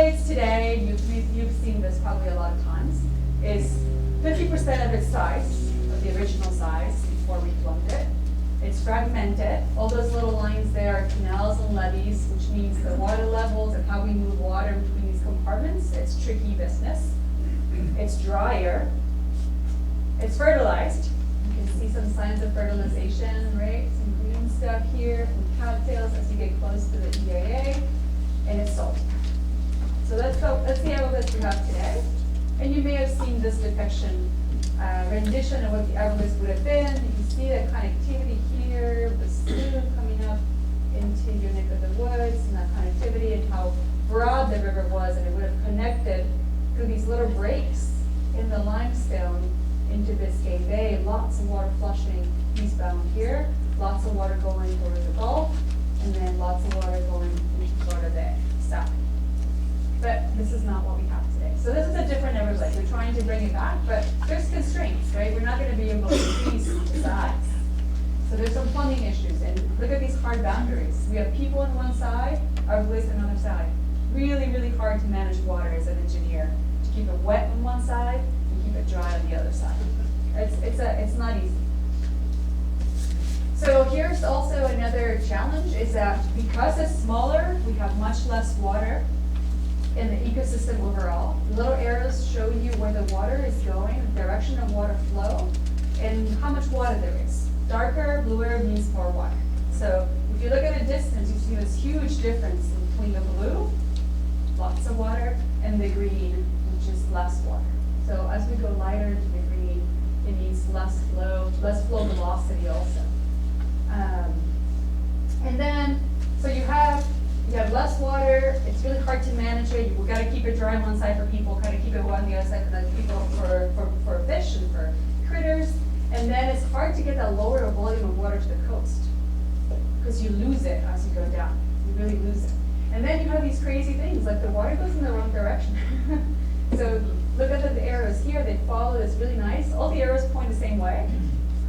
Everglades today, you've seen this probably a lot of times, is 50% of its size, of the original size before we plumbed it. It's fragmented. All those little lines there are canals and levees, which means the water levels and how we move water between these compartments, it's tricky business. It's drier. It's fertilized. You can see some signs of fertilization, right? Some green stuff here, some cattails as you get close to the EAA, and it's salty. So that's the Everglades we have today. And you may have seen this depiction, rendition of what the Everglades would have been. You can see the connectivity here, the slough coming up into your neck of the woods, and that connectivity and how broad the river was, and it would have connected through these little breaks in the limestone into Biscayne Bay. Lots of water flushing eastbound here, lots of water going towards the Gulf, and then lots of water going into Florida Bay, south. But this is not what we have today. So this is a different Everglades. We're trying to bring it back, but there's constraints, right? We're not going to be able to increase the size. So there's some plumbing issues, and look at these hard boundaries. We have people on one side, Everglades on the other side. Really, really hard to manage water as an engineer. To keep it wet on one side and keep it dry on the other side. It's not easy. So here's also another challenge is that because it's smaller, we have much less water in the ecosystem overall. The little arrows show you where the water is going, the direction of water flow, and how much water there is. Darker, bluer means more water. So if you look at a distance, you see this huge difference between the blue, lots of water, and the green, which is less water. So as we go lighter into the green, it means less flow velocity also. And then, so you have less water, it's really hard to manage it. We've got to keep it dry on one side for people, kind of keep it wet on the other side for the people, for fish and for critters. And then it's hard to get that lower volume of water to the coast because you lose it as you go down. You really lose it. And then you have these crazy things, like the water goes in the wrong direction. So look at the arrows here, they follow this really nice. All the arrows point the same way.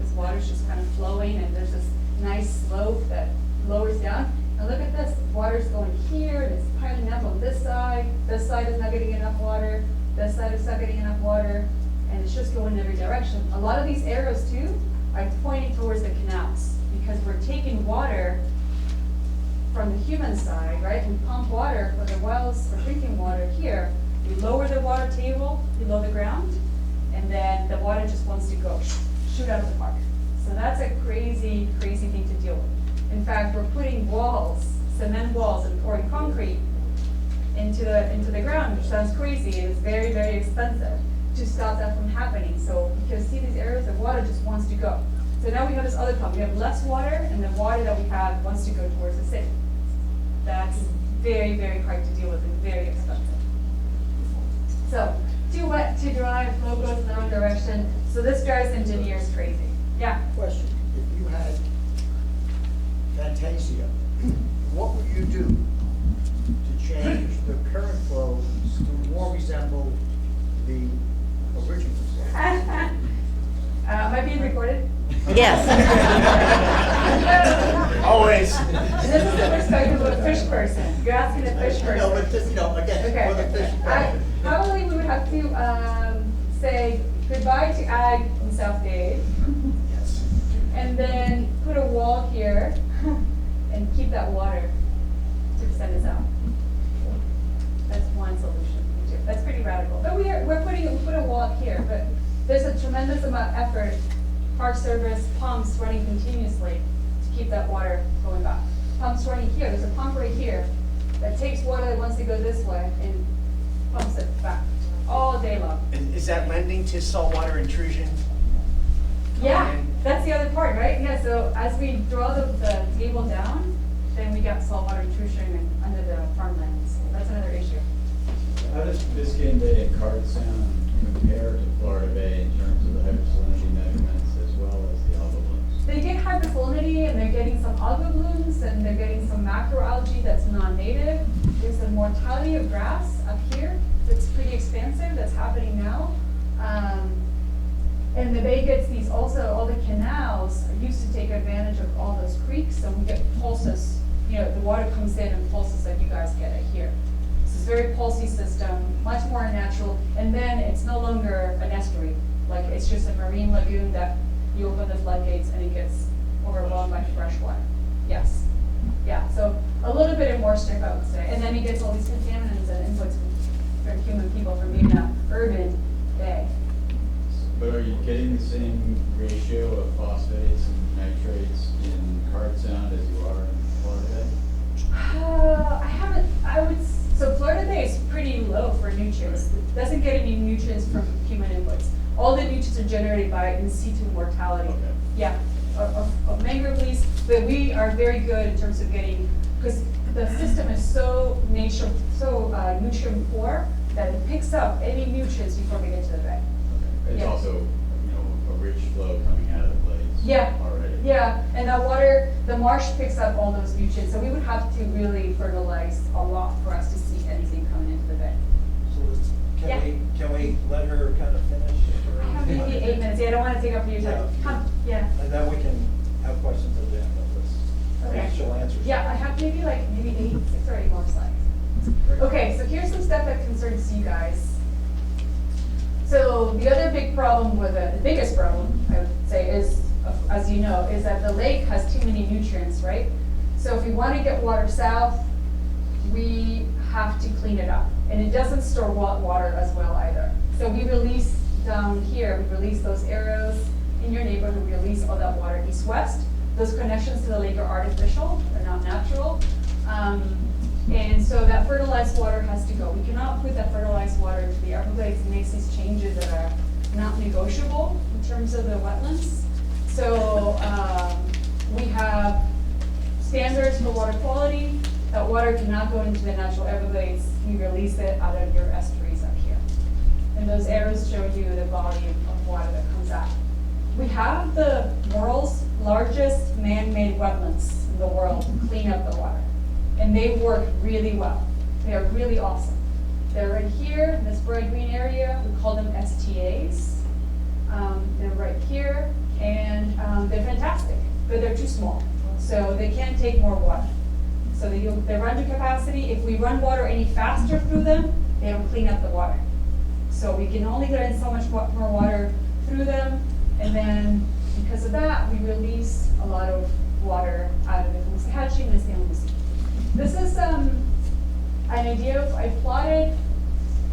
This water's just kind of flowing, and there's this nice slope that lowers down. And look at this, water's going here, and it's piling up on this side. This side is not getting enough water. This side is not getting enough water. And it's just going in every direction. A lot of these arrows, too, are pointing towards the canals because we're taking water from the human side, right? We pump water for the wells for drinking water here. We lower the water table below the ground, and then the water just wants to go shoot out of the park. So that's a crazy, crazy thing to deal with. In fact, we're putting walls, cement walls, and pouring concrete into the ground, which sounds crazy, and it's very, very expensive to stop that from happening. So you can see these areas, the water just wants to go. So now we have this other problem. We have less water, and the water that we have wants to go towards the city. That's very, very hard to deal with and very expensive. So too wet, too dry, flow goes in the wrong direction. So this drives engineers crazy. Yeah? Question, if you had Fantasia, what would you do to change the current flow to more resemble the original flow? Am I being recorded? Yes. Always. This is the perspective of a fish person. You're asking a fish person. No, but just, again, for the fish. Probably we would have to say goodbye to ag in South Dade. Yes. And then put a wall here and keep that water to send us out. That's one solution. That's pretty radical. But we put a wall up here, but there's a tremendous amount of effort. Park Service pumps running continuously to keep that water going back. Pumps running here. There's a pump right here that takes water that wants to go this way and pumps it back all day long. Is that lending to saltwater intrusion? Yeah, that's the other part, right? Yeah, so as we draw the table down, then we got saltwater intrusion under the farmlands. So that's another issue. How does Biscayne Bay and Card Sound compare to Florida Bay in terms of the hypersalinity measurements as well as the algal blooms? They get hypersalinity, and they're getting some algal blooms, and they're getting some macroalgae that's non-native. There's a mortality of grass up here that's pretty expansive, that's happening now. And the bay gets these also, all the canals are used to take advantage of all those creeks, so we get pulses. The water comes in and pulses like you guys get it here. This is very pulsy system, much more natural, and then it's no longer an estuary. Like, it's just a marine lagoon that you open the floodgates and it gets overwhelmed by fresh water. Yes. Yeah, so a little bit of moisture, I would say. And then it gets all these contaminants and inputs from human people from being an urban bay. But are you getting the same ratio of phosphates and nitrates in Card Sound as you are in Florida Bay? I haven't, so Florida Bay is pretty low for nutrients. It doesn't get any nutrients from human inputs. All the nutrients are generated by in situ mortality. Okay. Yeah, of mangrove leaves, but we are very good in terms of getting, because the system is so nutrient poor that it picks up any nutrients before we get to the bay. Okay. It's Yeah. also, you know, a rich flow coming out of the blades Yeah. already. Yeah, and that water, the marsh picks up all those nutrients, so we would have to really fertilize a lot for us to see anything coming into the bay. So Yeah. can we let her kind of finish? or- I have maybe 8 minutes, yeah, I don't want to take up your time. Yeah. Come, yeah, And then we can have questions at the end of this. Okay. Maybe she'll answer. yeah, I have maybe 6 or 8 more slides. Okay, so here's some stuff that concerns you guys. So the other big problem with it, the biggest problem, I would say, is, as you know, is that the lake has too many nutrients, right? So if we want to get water south, we have to clean it up. And it doesn't store water as well either. So we release down here, we release those arrows in your neighborhood, we release all that water east-west. Those connections to the lake are artificial, they're not natural. And so that fertilized water has to go. We cannot put that fertilized water into the Everglades. It makes these changes that are not negotiable in terms of the wetlands. So we have standards for water quality. That water cannot go into the natural Everglades. We release it out of your estuaries up here. And those arrows show you the volume of water that comes out. We have the world's largest man-made wetlands in the world to clean up the water. And they work really well. They are really awesome. They're right here in this bright green area. We call them STAs. They're right here, and they're fantastic, but they're too small. So they can't take more water. So they run to capacity. If we run water any faster through them, they don't clean up the water. So we can only get in so much more water through them, and then because of that, we release a lot of water out of the Coxsackie and the San Lucie. This is an idea I plotted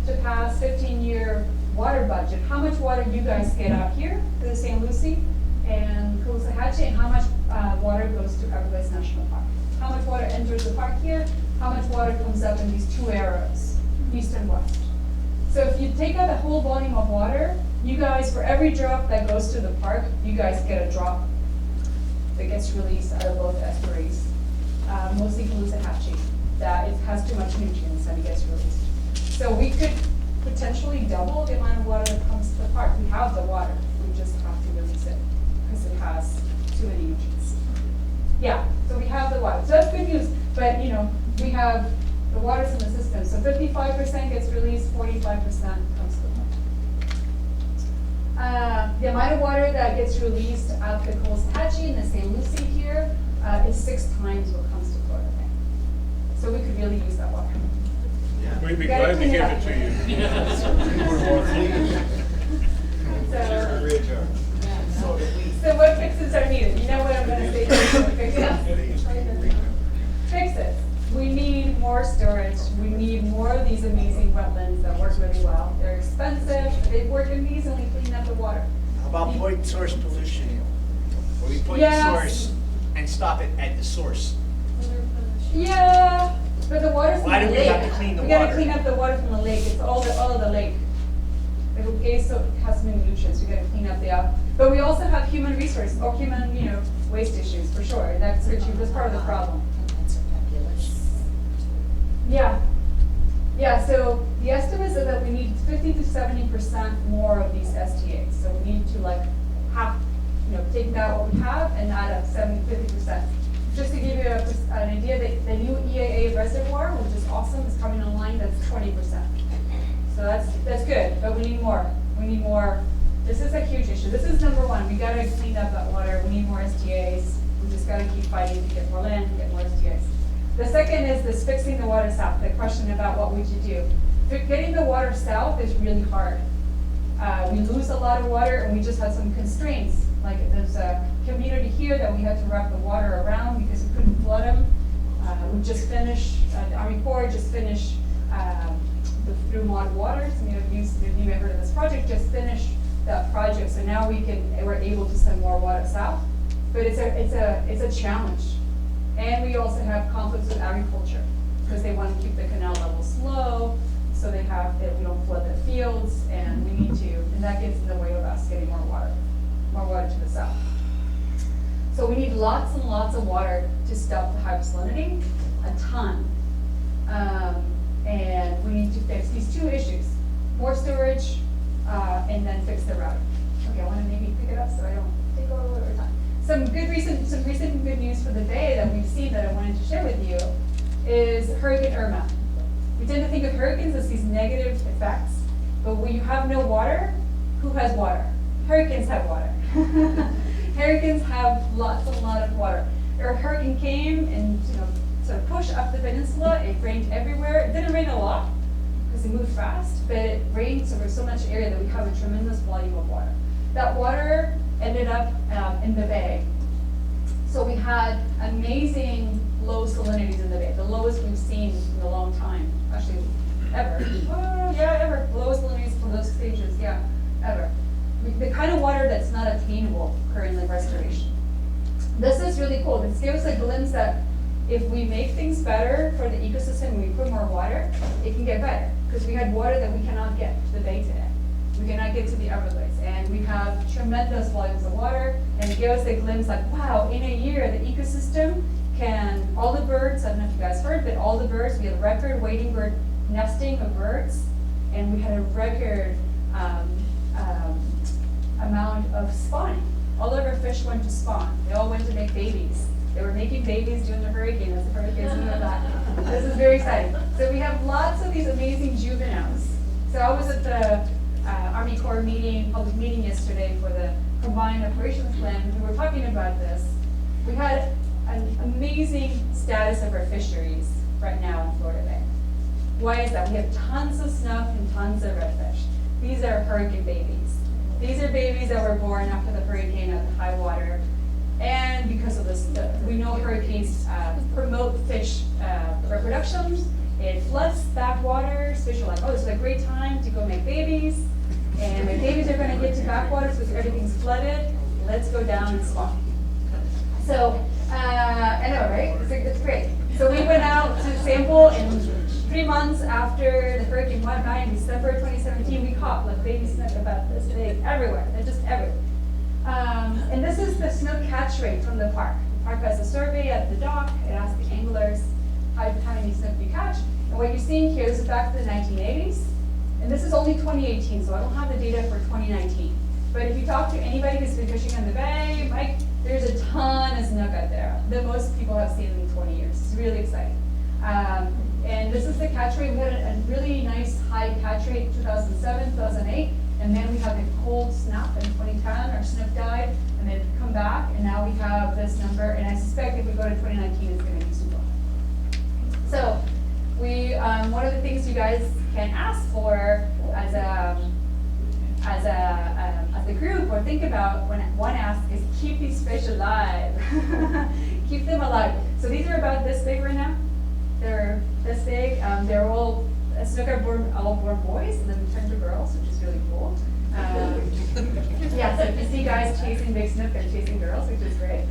to pass 15-year water budget. How much water you guys get out here to the San Lucie and Coxsackie, and how much water goes to Everglades National Park. How much water enters the park here, how much water comes up in these two arrows, east and west. So if you take out the whole volume of water, you guys, for every drop that goes to the park, you guys get a drop that gets released out of both estuaries. Mostly Coxsackie, that it has too much nutrients and it gets released. So we could potentially double the amount of water that comes to the park. We have the water, we just have to release it because it has too many nutrients. Yeah, so we have the water. So that's good news, but you know, we have the water's in the system. So 55% gets released, 45% comes to the park. The amount of water that gets released at the Coxsackie and the San Lucie here is 6 times what comes to Florida Bay. So we could really use that water. We'd be Gotta glad to clean give up. it to you. So, so what fixes are needed? You know what I'm gonna say. Fixes. We need more storage. We need more of these amazing wetlands that work really well. They're expensive, but they work amazingly cleaning up the water. How about point source pollution? Where we point the Yes. source and stop it at the source. Yeah, but the water's from the Why lake. do we have to clean the We gotta water? clean up the water from the lake. It's all of the lake. The case has so many nutrients. We gotta clean up but we also have human resource or human, waste issues for sure. And that's part of the problem. Yeah. Yeah, so the estimates are that we need 50 to 70% more of these STAs. So we need to take out what we have and add up 50%. Just to give you an idea, the new EAA reservoir, which is awesome, is coming online, that's 20%. So that's good, but we need more. We need more. This is a huge issue. This is number one. We gotta clean up that water. We need more STAs. We just gotta keep fighting to get more land, to get more STAs. The second is this fixing the water south, the question about what would you do. Getting the water south is really hard. We lose a lot of water and we just had some constraints. Like there's a community here that we had to wrap the water around because we couldn't flood them. We just finished, the Army Corps just finished the Through Mod Water. Some of you may have heard of this project, just finished that project. So now we're able to send more water south. But it's a challenge. And we also have conflicts with agriculture because they want to keep the canal levels low, so we don't flood the fields, and we need to, and that gets in the way of us getting more water to the south. So we need lots and lots of water to stop the high salinity, a ton. And we need to fix these two issues, more storage, and then fix the routing. Okay, I want to maybe pick it up so I don't take over time. Some recent good news for the Bay that we've seen that I wanted to share with you is Hurricane Irma. We tend to think of hurricanes as these negative effects, but when you have no water, who has water? Hurricanes have water. Hurricanes have lots and lots of water. A hurricane came and sort of pushed up the peninsula. It rained everywhere. It didn't rain a lot because it moved fast, but it rained over so much area that we have a tremendous volume of water. That water ended up in the Bay. So we had amazing low salinities in the Bay, the lowest we've seen in a long time, actually ever. Ever. Lowest salinities for those stages, ever. The kind of water that's not attainable currently in restoration. This is really cool. This gives a glimpse that if we make things better for the ecosystem and we put more water, it can get better. Because we had water that we cannot get to the Bay today. We cannot get to the Everglades, and we have tremendous volumes of water, and it gives a glimpse like, wow, in a year, the ecosystem can, all the birds, I don't know if you guys heard, but all the birds, we had a record wading bird nesting of birds, and we had a record amount of spawning. All of our fish went to spawn. They all went to make babies. They were making babies during the hurricane, as the hurricanes knew that. This is very exciting. So we have lots of these amazing juveniles. So I was at the Army Corps public meeting yesterday for the combined operations plan. We were talking about this. We had an amazing status of our fisheries right now in Florida Bay. Why is that? We have tons of snook and tons of redfish. These are hurricane babies. These are babies that were born after the hurricane at the high water. And because of this, we know hurricanes promote fish reproduction. It floods backwaters. Fish are like, oh, this is a great time to go make babies. And the babies are going to get to backwaters because everything's flooded. Let's go down and spawn. So, I know, right? It's great. So we went out to sample, and 3 months after the hurricane went by in December 2017, we caught like baby snook about this big everywhere. They're just everywhere. And this is the snook catch rate from the park. The park has a survey at the dock. It asks the anglers how many snook you catch. And what you're seeing here, this is back to the 1980s. And this is only 2018, so I don't have the data for 2019. But if you talk to anybody who's been fishing on the Bay, Mike, there's a ton of snook out there that most people have seen in 20 years. It's really exciting. And this is the catch rate. We had a really nice high catch rate in 2007, 2008. And then we had the cold snap in 2010, our snook died, and then come back, and now we have this number, and I suspect if we go to 2019, it's going to be super high. So, one of the things you guys can ask for as a group or think about when one asks is keep these fish alive. Keep them alive. So these are about this big right now. They're this big. They're all snook are all born boys and then turn to girls, which is really cool. Yeah, so if you see guys chasing big snook, they're chasing girls, which is great.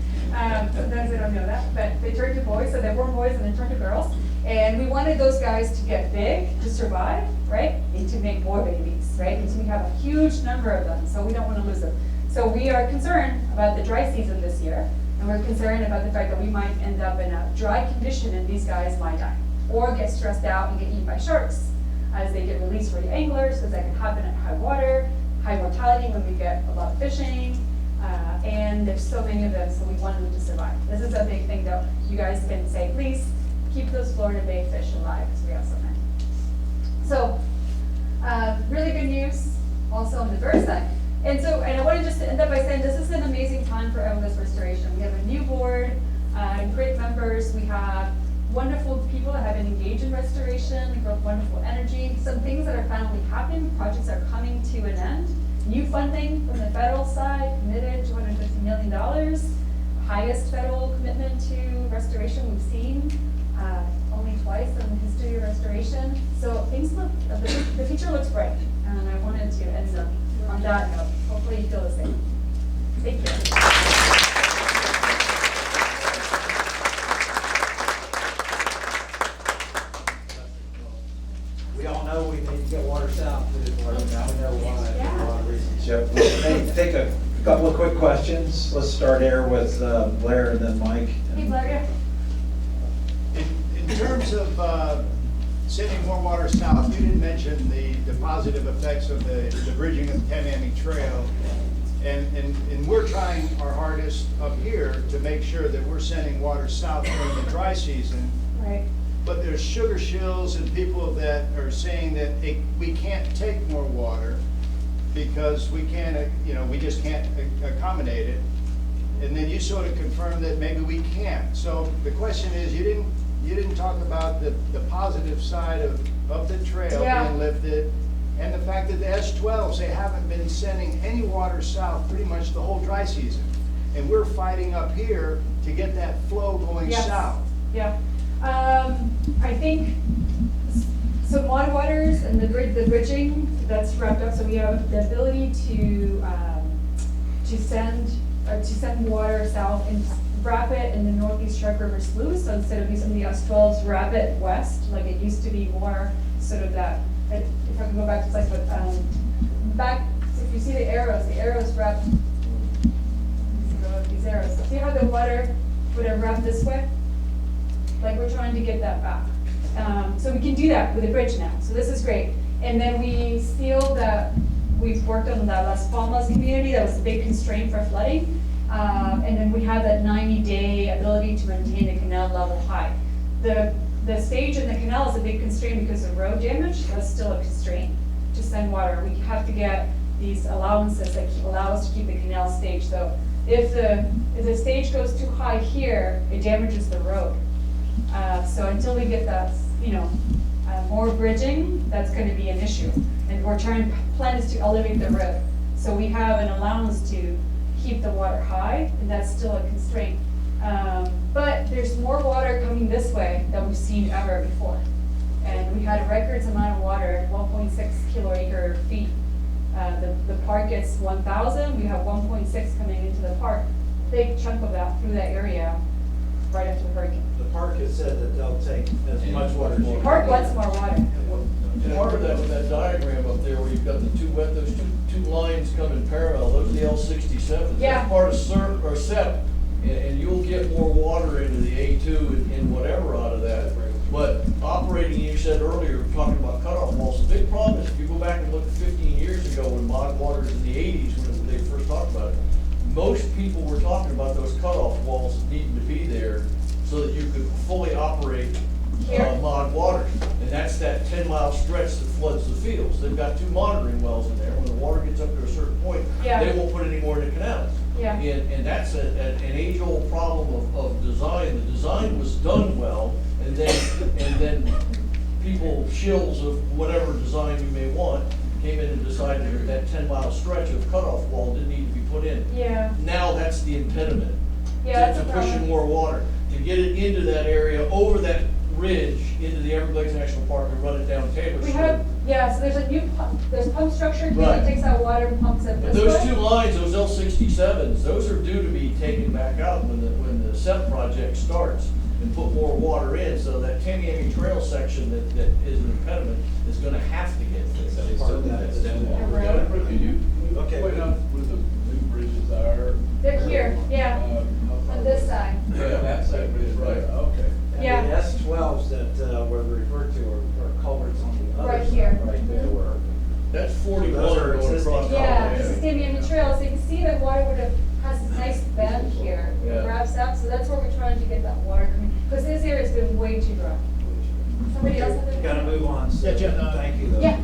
Sometimes they don't know that, but they turn to boys, so they're born boys and then turn to girls. And we wanted those guys to get big to survive, right? And to make more babies, right? Because we have a huge number of them, so we don't want to lose them. So we are concerned about the dry season this year, and we're concerned about the fact that we might end up in a dry condition and these guys might die, or get stressed out and get eaten by sharks as they get released for the anglers, because that can happen at high water, high mortality when we get a lot of fishing, and there's so many of them, so we want them to survive. This is a big thing though. You guys can say, please, keep those Florida Bay fish alive, because we have so many. So, really good news also on the bird side. And I wanted just to end up by saying this is an amazing time for Everglades restoration. We have a new board, great members. We have wonderful region restoration, wonderful energy, some things that are finally happening, projects are coming to an end. New funding from the federal side, committed $250 million, highest federal commitment to restoration we've seen, only twice in the history of restoration. So things look, the future looks bright, and I wanted to end up on that note. Hopefully you feel the same. Thank you. We all know we need to get water south, now we know why, Yeah. for a lot of reasons. Yep, let me take a couple of quick questions. Let's start here with Blair and then Mike. Hey, Blair. In terms of sending more water south, you didn't mention the positive effects of the bridging of the Tamiami Trail. And we're trying our hardest up here to make sure that we're sending water south during the dry season. Right. But there's sugar shills and people that are saying that we can't take more water because we can't, we just can't accommodate it. And then you sort of confirmed that maybe we can. So the question is, you didn't talk about the positive side of the trail Yeah. being lifted, and the fact that the S12s, they haven't been sending any water south pretty much the whole dry season. And we're fighting up here to get that flow going Yes. south. Yeah. I think some waters and the bridging that's wrapped up, so we have the ability to send water south and wrap it in the Northeast Shark River Sluice. So instead of using the S12s, wrap it west, like it used to be more sort of that, if I can go back to the slide, but back, so if you see the arrows wrapped, these arrows, see how the water would have wrapped this way? Like we're trying to get that back. So we can do that with a bridge now, so this is great. And then we feel that we've worked on the Las Palmas community, that was a big constraint for flooding. And then we have that 90-day ability to maintain the canal level high. The stage in the canal is a big constraint because of road damage, that's still a constraint to send water. We have to get these allowances that allow us to keep the canal stage. So if the stage goes too high here, it damages the road. So until we get that, more bridging, that's going to be an issue. And plan is to elevate the road. So we have an allowance to keep the water high, and that's still a constraint. But there's more water coming this way than we've seen ever before. And we had a records amount of water, 1.6 kiloacre feet. The park gets 1,000, we have 1.6 coming into the park. Big chunk of that through that area right after the hurricane. The park has said that they'll take as much water as you The can. park wants more water. Part of that with that diagram up there where you've got those two lines coming parallel, those are the L67s. Yeah. That's part of SERP or SEP, and you'll get more water into the A2 and whatever out of that. But operating, you said earlier, talking about cutoff walls, the big problem is if you go back and look 15 years ago when mod waters in the 80s, when they first talked about it, most people were talking about those cutoff walls needing to be there so that you could fully operate mod waters. And that's that 10-mile stretch that floods the fields. They've got 2 monitoring wells in there. When the water gets up to a certain point, Yeah. they won't put any more in the canals. Yeah. And that's an age-old problem of design. The design was done well, and then people, shills of whatever design you may want, came in and decided that 10-mile stretch of cutoff wall didn't need to be put in. Yeah. Now that's the impediment Yeah, that's to a pushing problem. more water, to get it into that area, over that ridge, into the Everglades National Park and run it down Taylor We Street. have, so there's a new pump structure here Right. that takes that water and pumps it But this those way. 2 lines, those L67s, those are due to be taken back out when the SEP project starts and put more water in, so that Tamiami Trail section that is an impediment is gonna have to get fixed. They still need that stem wall. Right. Can you Okay. point out where the new bridges are? They're here, yeah, How far on this away? side. Yeah. That side bridge, right, okay. And Yeah. the S12s that were referred to are culverts on the other Right side, here. right there where. That's 41 Those are going existing. across. Yeah, Tamiami. this is Tamiami Trail, so you can see the water has this nice bend here. Yeah. It wraps up, so that's where we're trying to get that water coming, because this area's been way too dry. Somebody else have any? Gotta move on, so, Yeah, Jen, thank you though. Yeah.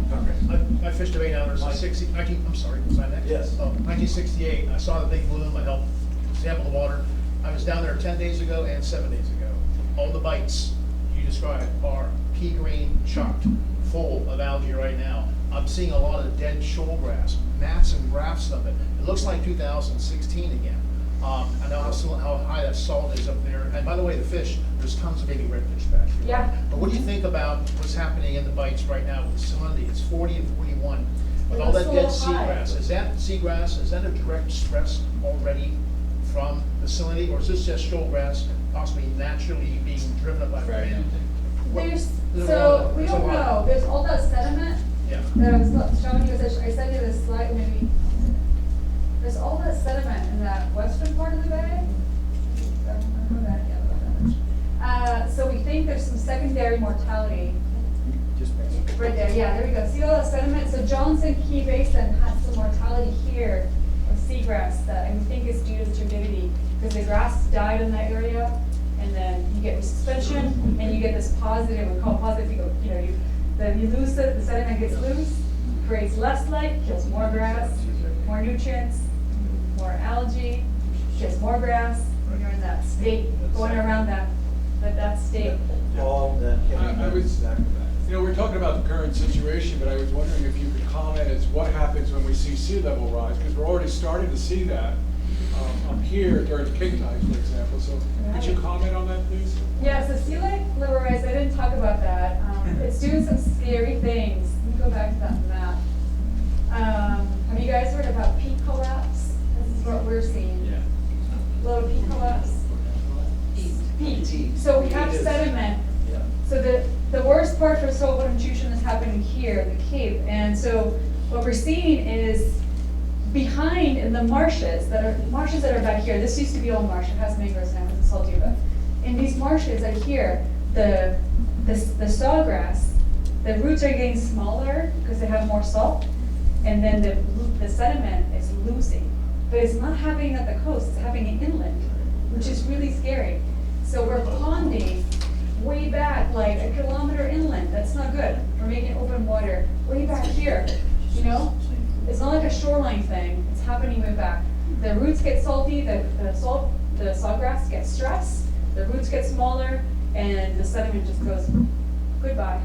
I fished the main hours in 19, I'm sorry, was I next? Yes. 1968, I saw the big bloom, I helped sample the water. I was down there 10 days ago and 7 days ago. All the bites you described are pea green chucked, full of algae right now. I'm seeing a lot of dead shoal grass, mats and rafts of it. It looks like 2016 again. I know how high that salt is up there. And by the way, the fish, there's tons of baby redfish back here. Yeah. But what do you think about what's happening in the bites right now with the salinity? It's 40 and 41. With It all looks that a dead little high. seagrass, is that a direct stress already from the salinity? Or is this just shoal grass possibly naturally being driven up by the wind? So, we don't know, there's all that sediment Yeah. that I was showing you, I sent you this slide maybe. There's all that sediment in that western part of the bay. So we think there's some secondary mortality. Right there, yeah, there we go. See all that sediment? So Johnson Key Basin has some mortality here of seagrass that I think is due to the turbidity, because the grass died in that area, and then you get suspension, and you get this positive, we call it positive, you lose it, the sediment gets loose, creates less light, kills more grass, more nutrients, more algae, kills more grass, and you're in that state, going around that state. Paul, then Kenny. I was, we're talking about the current situation, but I was wondering if you could comment as what happens when we see sea level rise, because we're already starting to see that up here during king tides, for example. So could you comment on that, please? Yeah, so sea level rise, I didn't talk about that. It's doing some scary things. Let me go back to that map. Have you guys heard about peak collapse? This is what we're seeing. Yeah. Little peak collapse. Peak. So we have sediment. So the worst part for soil intrusion is happening here, the Cape. And so what we're seeing is behind in the marshes that are back here. This used to be old marsh. It has mangroves now. It's salty, but in these marshes out here, the sawgrass, the roots are getting smaller because they have more salt, and then the sediment is losing. But it's not happening at the coast. It's happening inland, which is really scary. So we're ponding way back, like a kilometer inland. That's not good. We're making open water way back here, It's not like a shoreline thing. It's happening way back. The roots get salty, the sawgrass gets stressed, the roots get smaller, and the sediment just goes goodbye.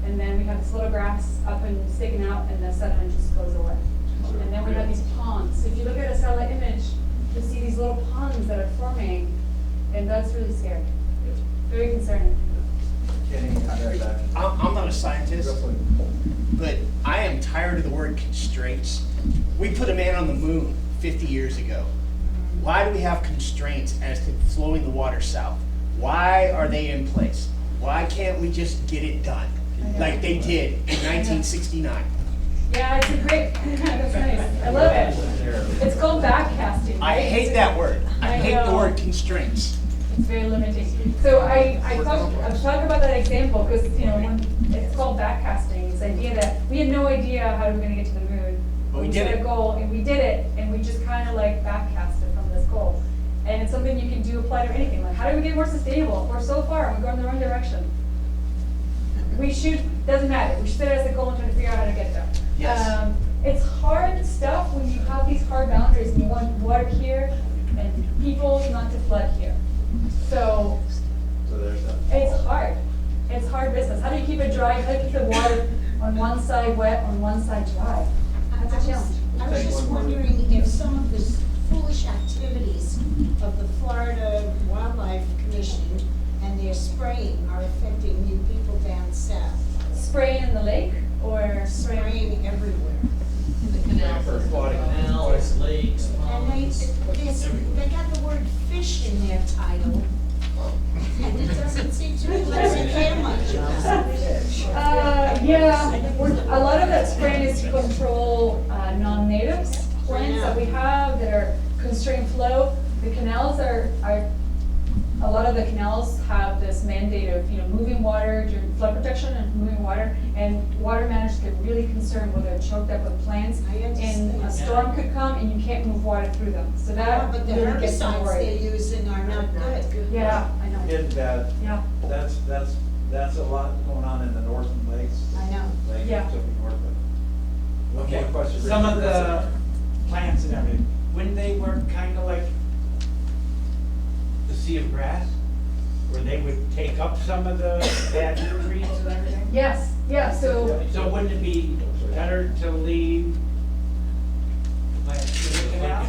And then we have this little grass up and sticking out, and the sediment just goes away. And then we have these ponds. So if you look at a satellite image, you'll see these little ponds that are forming, and that's really scary. Very concerning. Kenny, you got that. I'm not a scientist, but I am tired of the word constraints. We put a man on the moon 50 years ago. Why do we have constraints as to flowing the water south? Why are they in place? Why can't we just get it done like they did in 1969? Yeah, it's a great, that's nice. I love it. It's called backcasting. I right? hate that word. I I hate the know. word constraints. It's very limiting. So I was talking about that example because, when it's called backcasting, this idea that we had no idea how we were gonna get to the moon. But we did set it. a goal, and we did it, and we just kind of like backcasted from this goal. And it's something you can do, apply to anything. Like, how do we get more sustainable? We're so far, we're going the wrong direction. We should, doesn't matter, we should set it as a goal and try to figure out how to get there. Yes. It's hard stuff when you have these hard boundaries and you want water here and people not to flood here. So there's that. it's hard. It's hard business. How do you keep it dry? How do you keep the water on one side wet, on one side dry? That's a challenge. I was just wondering if some of the foolish activities of the Florida Wildlife Commission and their spraying are affecting you people down south. Spraying in the lake or Spraying everywhere. In the canals, canals, lakes, And they got the word fish in their title. And it doesn't seem to me like they care much about fish. A lot of that spraying is to control non-natives plants that we have that are constrained flow. The canals are a lot of the canals have this mandate of moving water during flood protection and moving water, and water managers get really concerned when they're choked up with plants, I understand. and a storm could come and you can't move water through them. So that But the really gets them herbicides they're worried. using are not good. Yeah, I know. Getting bad. Yeah. That's a lot going on in the northern lakes. I know. Lakes Yeah. to the north of. One Okay, more question. some of the plants and everything, wouldn't they work kind of like the sea of grass? where they would take up some of the bad reads and everything? Yes, yeah, so, So wouldn't it be better to leave the canal?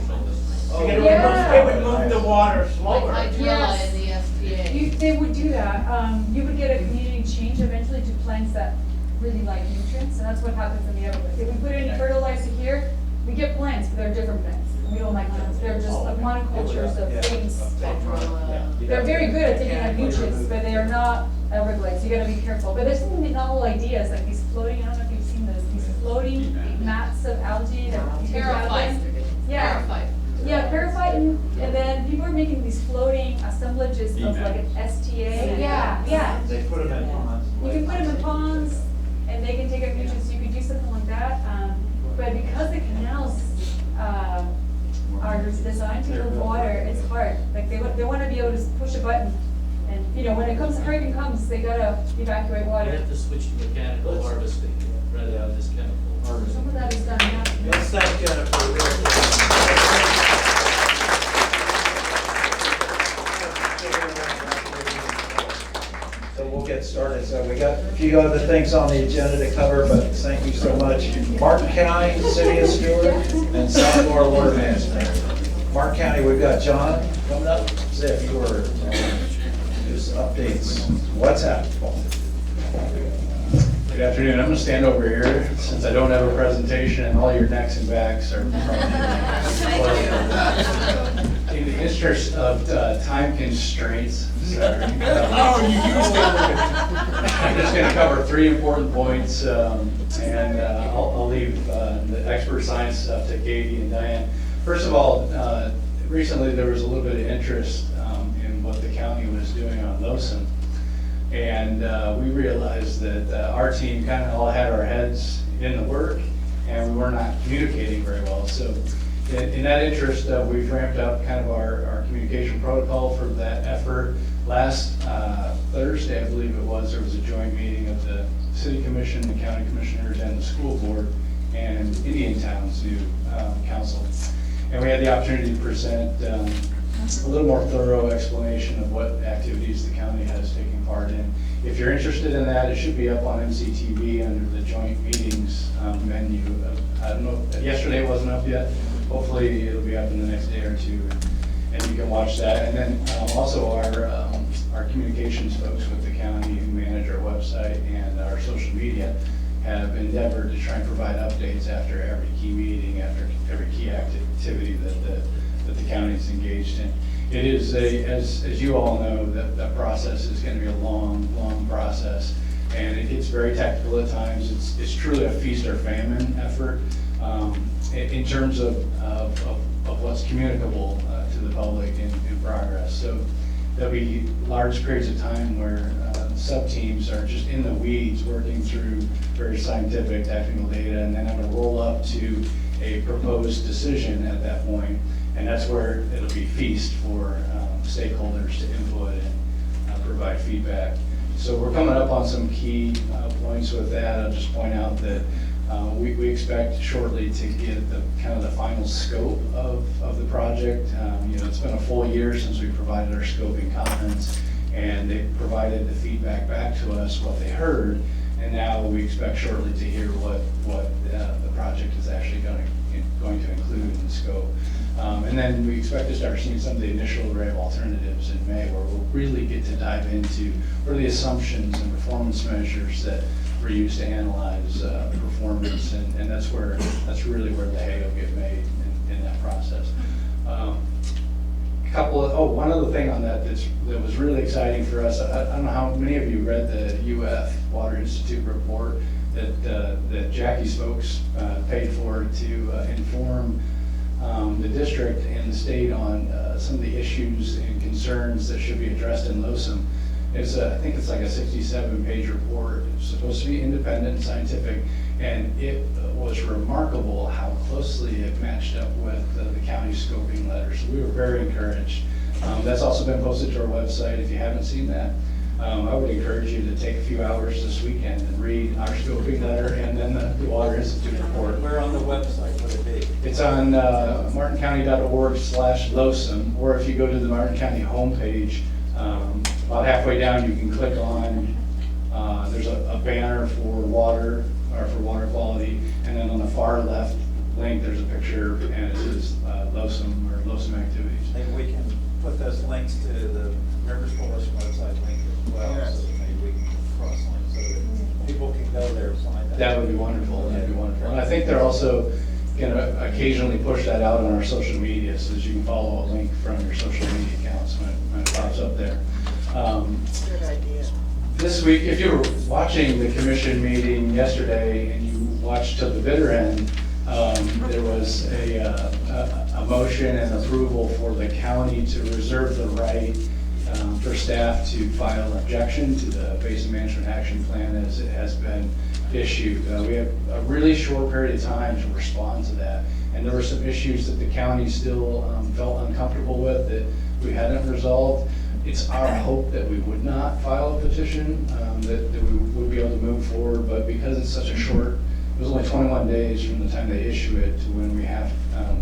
Oh, Yeah. It would move the water slower. Like hydrilla Yes. in the STA. they would do that. You would get a community change eventually to plants that really like nutrients, and that's what happens in the Everglades. If we put in fertilizer here, we get plants, but they're different plants. We don't like plants, they're just like monocultures of things. They're very good at taking up nutrients, but they are not Everglades, you gotta be careful. But there's some novel ideas, like these floating, I don't know if you've seen this, these floating mats of algae that you can grab Terrified. in. Yeah. Terrified. Yeah, periphyte, and then people are making these floating assemblages of like an STA. Yeah. They put them in ponds. You can put them in ponds, and they can take up nutrients, you could do something like that. But because the canals, are designed to hold water, it's hard. Like they wanna be able to push a button, and, you know, when hurricane comes, they gotta evacuate We water. have to switch to mechanical harvesting rather than this chemical harvesting. Some of that is done now. Let's thank Jennifer real quick. So we'll get started. So we got a few other things on the agenda to cover, but thank you so much. Martin County, City of Stewart, and South Florida Water Management. Martin County, we've got John coming up. Say a few words. Just updates. What's happening? Good afternoon. I'm going to stand over here since I don't have a presentation and all your necks and backs are probably. In the interest of time constraints, sorry. Oh, you used it. I'm just going to cover 3 important points, and I'll leave the expert science stuff to Katie and Diane. First of all, recently there was a little bit of interest in what the county was doing on LOSM. And we realized that our team kind of all had our heads in the work, and we were not communicating very well. So in that interest, we've ramped up kind of our communication protocol for that effort. Last Thursday, I believe it was, there was a joint meeting of the City Commission, the County Commissioners, and the School Board, and Indian Town's new council. And we had the opportunity to present a little more thorough explanation of what activities the county has taken part in. If you're interested in that, it should be up on MCTV under the joint meetings menu. I don't know, yesterday it wasn't up yet. Hopefully it'll be up in the next day or two, and you can watch that. And then also our communications folks with the county who manage our website and our social media have endeavored to try and provide updates after every key meeting, after every key activity that the county is engaged in. It is as you all know, that process is going to be a long process, and it gets very technical at times. It's truly a feast or famine effort in terms of what's communicable to the public in progress. So there'll be large periods of time where sub-teams are just in the weeds working through very scientific technical data, and then I'm going to roll up to a proposed decision at that point. And that's where it'll be feast for stakeholders to input and provide feedback. So we're coming up on some key points with that. I'll just point out that we expect shortly to get the kind of the final scope of the project. You know, it's been a full year since we provided our scoping comments, and they provided the feedback back to us, what they heard, and now we expect shortly to hear what the project is actually going to include in the scope. And then we expect to start seeing some of the initial array of alternatives in May, where we'll really get to dive into what are the assumptions and performance measures that were used to analyze performance, and that's really where the hay will get made in that process. One other thing on that that was really exciting for us. I don't know how many of you read the UF Water Institute report that Jackie's folks paid for to inform the district and the state on some of the issues and concerns that should be addressed in LOSM. I think it's like a 67-page report. It's supposed to be independent and scientific, and it was remarkable how closely it matched up with the county scoping letter. So we were very encouraged. That's also been posted to our website. If you haven't seen that, I would encourage you to take a few hours this weekend and read our scoping letter and then the Water Institute report. We're on the website, what it be? It's on martincounty.org/LOSM, or if you go to the Martin County homepage, About halfway down, you can click on, there's a banner for water, or for water quality, and then on the far left link, there's a picture, and it says LOSUM activities. Maybe we can put those links to the Rivers Coalition website link as well, Yes. so that maybe we can cross-link so that people can go there and find that. That would be wonderful, that'd be wonderful. And I think they're also gonna occasionally push that out on our social media, so that you can follow a link from your social media accounts when it pops up there. Good idea. This week, if you were watching the commission meeting yesterday and you watched to the bitter end, there was a motion and approval for the county to reserve the right for staff to file an objection to the Basin Management Action Plan as it has been issued. We have a really short period of time to respond to that. And there were some issues that the county still felt uncomfortable with that we hadn't resolved. It's our hope that we would not file a petition, that we would be able to move forward, but because it's such a short, it was only 21 days from the time they issue it to when we have,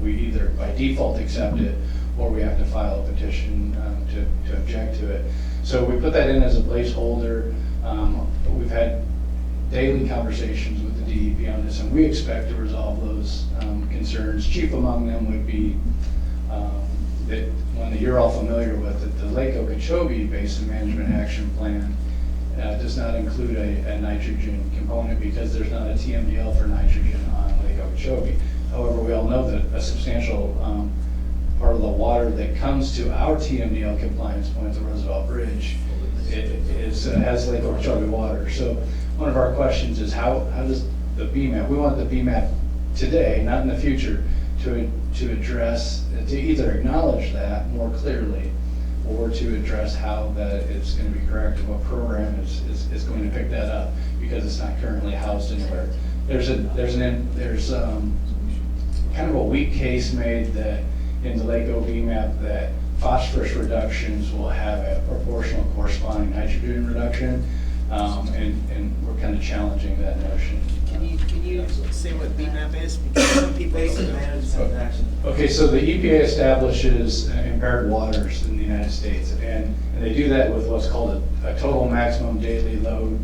we either by default accept it or we have to file a petition to object to it. So we put that in as a placeholder. We've had daily conversations with the DEP on this, and we expect to resolve those concerns. Chief among them would be that one that you're all familiar with, that the Lake Okeechobee Basin Management Action Plan does not include a nitrogen component because there's not a TMDL for nitrogen on Lake Okeechobee. However, we all know that a substantial part of the water that comes to our TMDL compliance point, the Roosevelt Bridge, has Lake Okeechobee water. So one of our questions is how does the BMAP, we want the BMAP today, not in the future, to address, to either acknowledge that more clearly or to address how that is going to be corrected, what program is going to pick that up, because it's not currently housed anywhere. There's kind of a weak case made that in the Lake O BMAP that phosphorus reductions will have a proportional corresponding nitrogen reduction, and we're kind of challenging that notion. Can you say what BMAP is? Because some people Basin don't know. Management Action. Okay, so the EPA establishes impaired waters in the United States, and they do that with what's called a total maximum daily load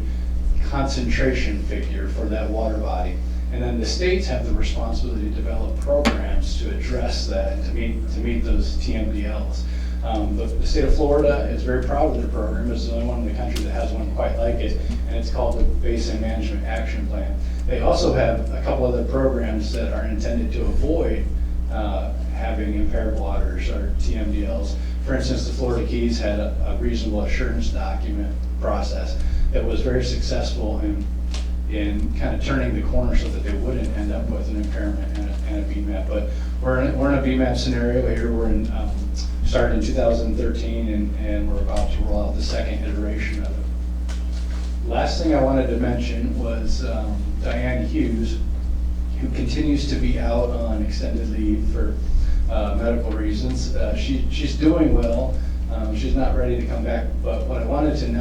concentration figure for that water body. And then the states have the responsibility to develop programs to address that and to meet those TMDLs. The state of Florida is very proud of their program. It's the only one in the country that has one quite like it, and it's called the Basin Management Action Plan. They also have a couple other programs that are intended to avoid having impaired waters or TMDLs. For instance, the Florida Keys had a reasonable assurance document process that was very successful in kind of turning the corner so that they wouldn't end up with an impairment and a BMAP. But we're in a BMAP scenario here. We're started in 2013, and we're about to roll out the second iteration of it. Last thing I wanted to mention was Diane Hughes, who continues to be out on extended leave for medical reasons. She's doing well. She's not ready to come back, but what I wanted to know